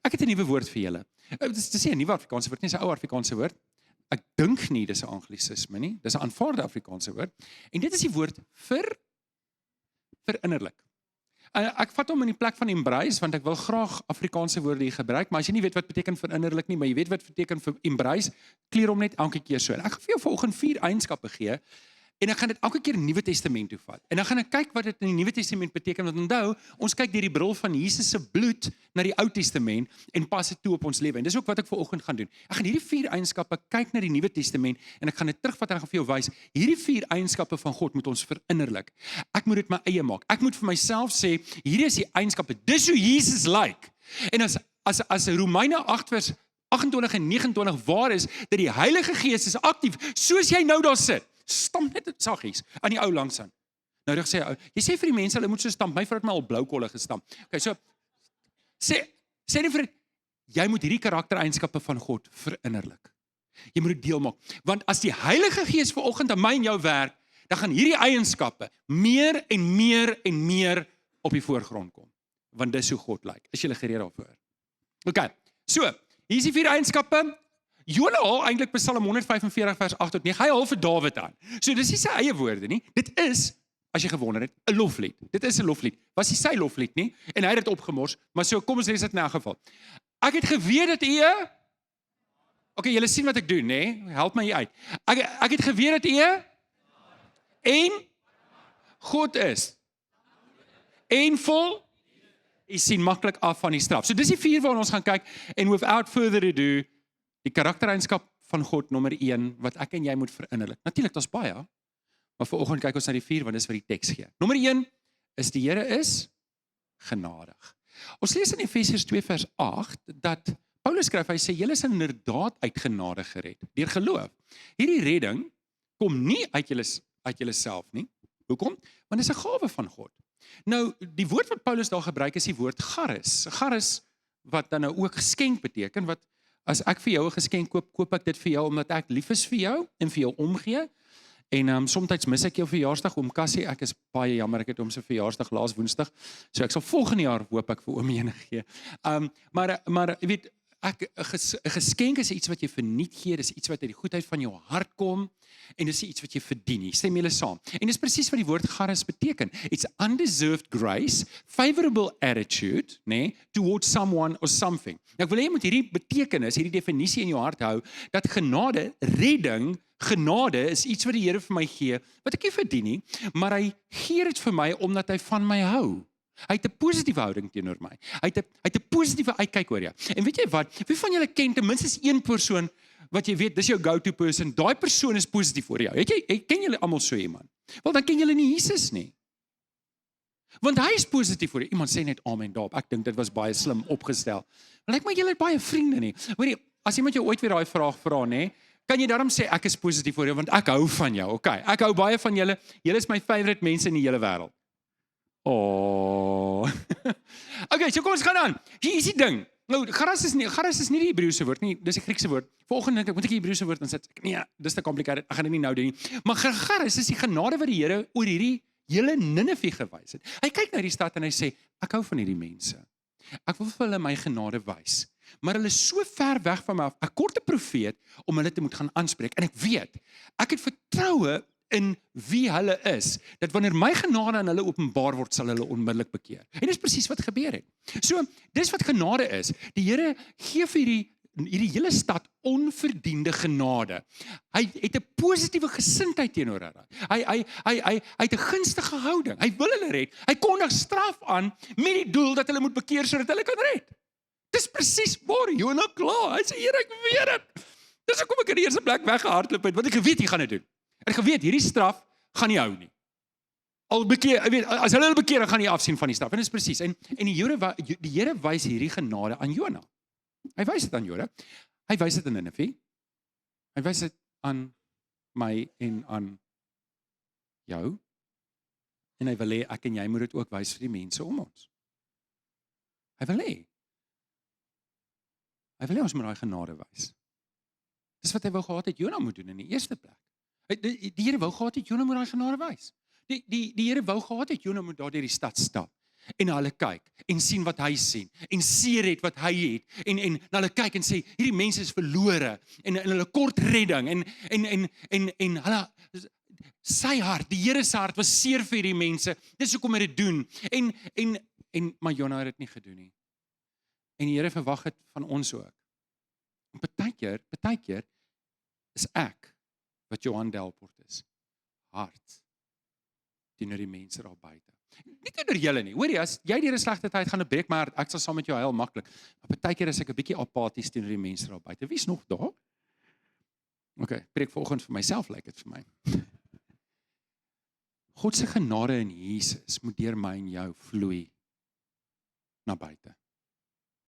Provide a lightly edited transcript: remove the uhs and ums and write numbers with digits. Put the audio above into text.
Ek het 'n nuwe woord vir julle. Dis nie 'n nuwe Afrikaanse woord nie, dis 'n ou Afrikaanse woord. Ek dink nie dis 'n anglisisme nie, dis 'n aanvaarde Afrikaanse woord. En dit is die woord verinnerlik. Ek vat hom in die plek van embrace, want ek wil graag Afrikaanse woorde hier gebruik, maar as jy nie weet wat beteken verinnerlik nie, maar jy weet wat beteken vir embrace, kleer hom net elke keer so. En ek gaan vir jou vanoggend 4 eienskappe gee, en ek gaan dit elke keer in die Nuwe Testament toe vat. En dan gaan ek kyk wat dit in die Nuwe Testament beteken, want onthou, ons kyk deur die bril van Jesus se bloed na die Ou Testament en pas dit toe op ons lewe. En dis ook wat ek vanoggend gaan doen. Ek gaan hierdie 4 eienskappe kyk na die Nuwe Testament en ek gaan dit terugvat en ek gaan vir jou wys, hierdie 4 eienskappe van God moet ons verinnerlik. Ek moet dit my eie maak. Ek moet vir myself sê, hierdie is die eienskappe, dis hoe Jesus lyk. En as Romeine 8 vers 28 en 29 waar is, dat die Heilige Gees is aktief, soos jy nou daar sit. Stamp net dit saggies aan die ou langs aan. Nou dan sê jy sê vir die mense hulle moet so stamp. My vrou het my al blou kolle gestamp. Okay, so sê net vir jy moet hierdie karaktereienskappe van God verinnerlik. Jy moet dit deel maak. Want as die Heilige Gees vanoggend aan my en jou werk, dan gaan hierdie eienskappe meer en meer en meer op die voorgrond kom. Want dis hoe God lyk. Is jy gereed daarvoor? Okay. So, hier is die 4 eienskappe. Jona haal eintlik Psalm 145 vers 8 tot 9. Hy haal vir Dawid aan. So dis nie sy eie woorde nie. Dit is, as jy gewonder het, 'n loflied. Dit is 'n loflied. Was nie sy loflied nie en hy het dit opgemors, maar so kom ons lees dit in 'n geval. Ek het geweet dat u Okay, julle sien wat ek doen, nê? Help my hier uit. Ek het geweet dat u en God is. En vol u sien maklik af van die straf. So dis die 4 waarna ons gaan kyk en without further ado die karaktereienskap van God nommer 1 wat ek en jy moet verinnerlik. Natuurlik, daar's baie, maar vanoggend kyk ons na die 4 want dis wat die teks gee. Nommer 1 is die Here is genadig. Ons lees in Efesiërs 2 vers 8 dat Paulus skryf, hy sê julle is inderdaad uit genade gered deur geloof. Hierdie redding kom nie uit julle self nie. Hoekom? Want dit is 'n gawe van God. Nou, die woord wat Paulus daar gebruik is die woord charis. Charis wat dan nou ook geskenk beteken, wat as ek vir jou 'n geskenk koop ek dit vir jou omdat ek lief is vir jou en vir jou omgee. En soms mis ek jou verjaarsdag, oom Cassie, ek is baie jammer, ek het hom se verjaarsdag laas Woensdag, so ek sal volgende jaar hoop ek vir oom Jene gee. Maar jy weet, 'n geskenk is iets wat jy verniet gee, dis iets wat uit die goedheid van jou hart kom, en dis iets wat jy verdien nie. Stem julle saam? En dis presies wat die woord charis beteken. It's undeserved grace, favorable attitude, nee, towards someone or something. Nou ek wil hê jy moet hierdie betekenis, hierdie definisie in jou hart hou, dat genade, redding, genade is iets wat die Here vir my gee, wat ek nie verdien nie, maar hy gee dit vir my omdat hy van my hou. Hy het 'n positiewe houding teenoor my. Hy het 'n positiewe uitkyk oor jou. En weet jy wat? Wie van julle ken ten minste een persoon wat jy weet, dis jou go-to person. Daai persoon is positief oor jou. Ken julle almal so iemand? Wel, dan ken julle nie Jesus nie. Want hy is positief oor jou. Iemand sê net amen daarop. Ek dink dit was baie slim opgestel. Lyk my julle het baie vriende nie. Hoorie, as iemand jou ooit weer daai vraag vra, nê, kan jy daarom sê ek is positief oor jou want ek hou van jou. Okay, ek hou baie van julle. Julle is my favorite mense in die hele wêreld. Oh. Okay, so kom ons gaan aan. Hier is die ding. Nou, charis is nie die Hebreëse woord nie, dis die Griekse woord. Volgende dink ek moet ek die Hebreëse woord insit. Nee, dis te complicated. Ek gaan dit nie nou doen nie. Maar charis is die genade wat die Here oor hierdie hele Ninive gewys het. Hy kyk na die stad en hy sê, ek hou van hierdie mense. Ek wil vir hulle my genade wys. Maar hulle is so ver weg van my af. Ek kort 'n profeet om hulle te moet gaan aanspreek en ek weet, ek het vertroue in wie hulle is, dat wanneer my genade aan hulle openbaar word, sal hulle onmiddellik bekeer. En dis presies wat gebeur het. So, dis wat genade is. Die Here gee vir hierdie hele stad onverdiende genade. Hy het 'n positiewe gesindheid teenoor hulle. Hy het 'n gunstige houding. Hy wil hulle red. Hy kondig straf aan met die doel dat hulle moet bekeer sodat hulle kan red. Dis presies waar Jona klaar. Hy sê, Here, ek weet dit. Dis hoekom ek in die eerste plek weggehardloop het, want ek geweet jy gaan dit doen. Ek geweet hierdie straf gaan nie hou nie. Al bekeer, ek weet, as hulle bekeer, dan gaan nie afsien van die straf. En dis presies. En die Here wys hierdie genade aan Jona. Hy wys dit aan Jona. Hy wys dit aan Ninive. Hy wys dit aan my en aan jou. En hy wil hê ek en jy moet dit ook wys vir die mense om ons. Hy wil hê ons moet daai genade wys. Dis wat hy wou gehad het Jona moet doen in die eerste plek. Die Here wou gehad het Jona moet daai genade wys. Die Here wou gehad het Jona moet daar deur die stad stap. en na hulle kyk en sien wat hy sien en seer het wat hy het en na hulle kyk en sê hierdie mense is verlore en hulle kort redding en hulle sy hart, die Here se hart was seer vir hierdie mense. Dis hoekom hy dit doen. Maar Jona het dit nie gedoen nie. En die Here verwag dit van ons ook. En partykeer is ek wat Johan Delport is. Hart teenoor die mense daar buite. Nie teenoor julle nie. Hoor jy, as jy deur 'n slegte tyd gaan, breek my hart, ek sal saam met jou huil maklik. Maar partykeer is ek 'n bietjie apaties teenoor die mense daar buite. Wie's nog daar? Okay, preek vanoggend vir myself, lyk dit vir my. God se genade in Jesus moet deur my en jou vloei na buite.